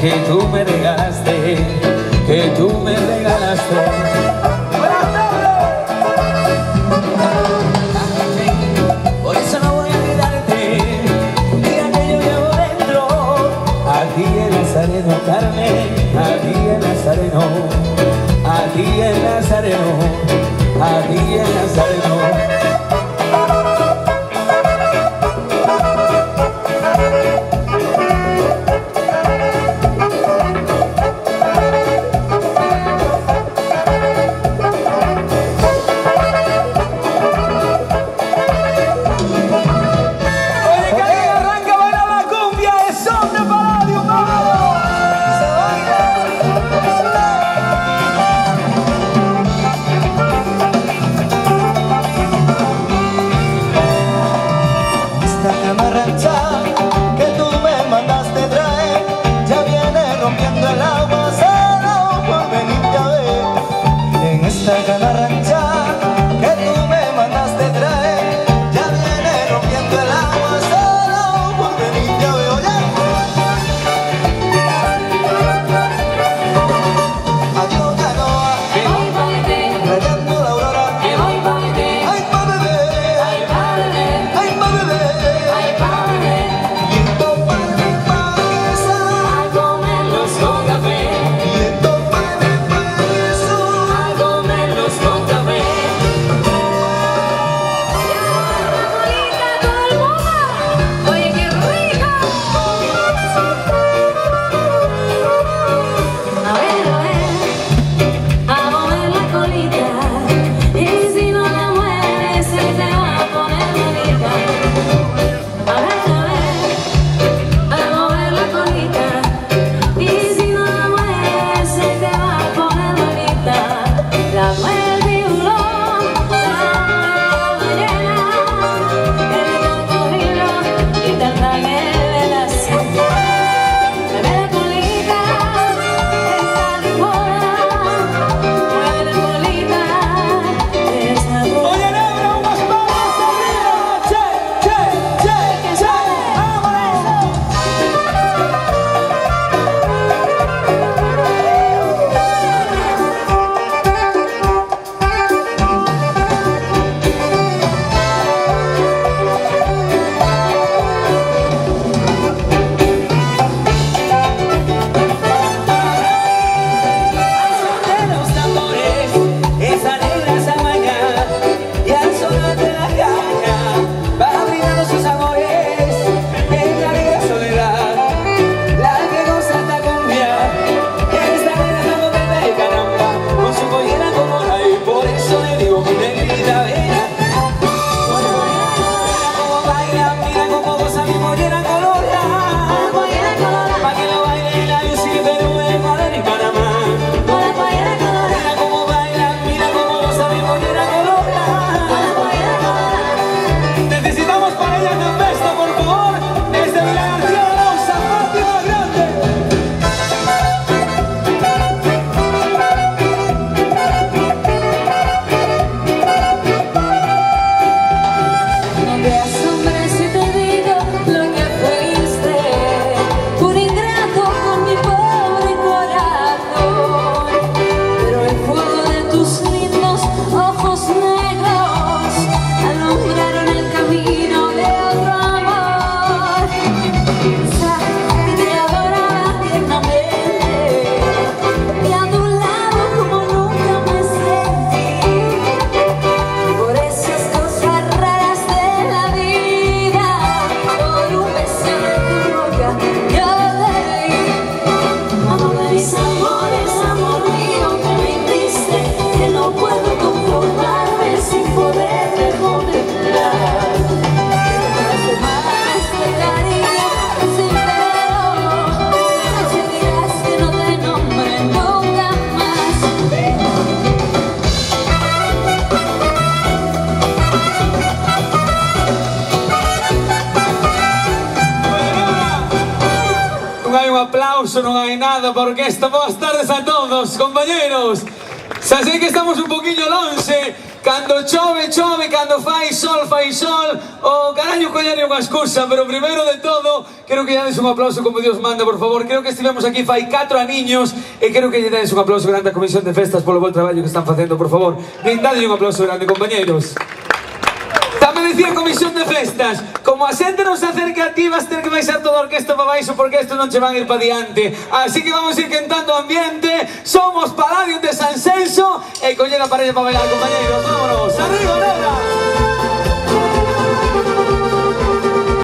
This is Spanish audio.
que tú me regalaste, que tú me regalaste. Por eso no voy a olvidarte, mira que yo llevo dentro a ti el Nazareno, Carmen, a ti el Nazareno, a ti el Nazareno, a ti el Nazareno. aplauso, non hai nada, porque esta boas tardes a todos, compañeros. Xa sei que estamos un poquinho lonxe, Cando chove, chove, cando fai sol, o carallo collerle unha excusa, pero primeiro de todo, quero que lle des un aplauso como Dios manda, por favor. Creo que estivemos aquí fai 4 aniños e quero que lle des un aplauso grande á Comisión de Festas polo bom traballo que están facendo, por favor. Brindadlle un aplauso grande, compañeiros. Tamén dicía a Comisión de Festas, como a xente non se acerca a ti, vas ter que baixar toda a orquesta para baixo porque isto non che van a ir para diante. Así que vamos a ir quentando ambiente. Somos Palladium de San Celso e coller a parella para bailar, compañeiros. Vámonos, arriba, nena.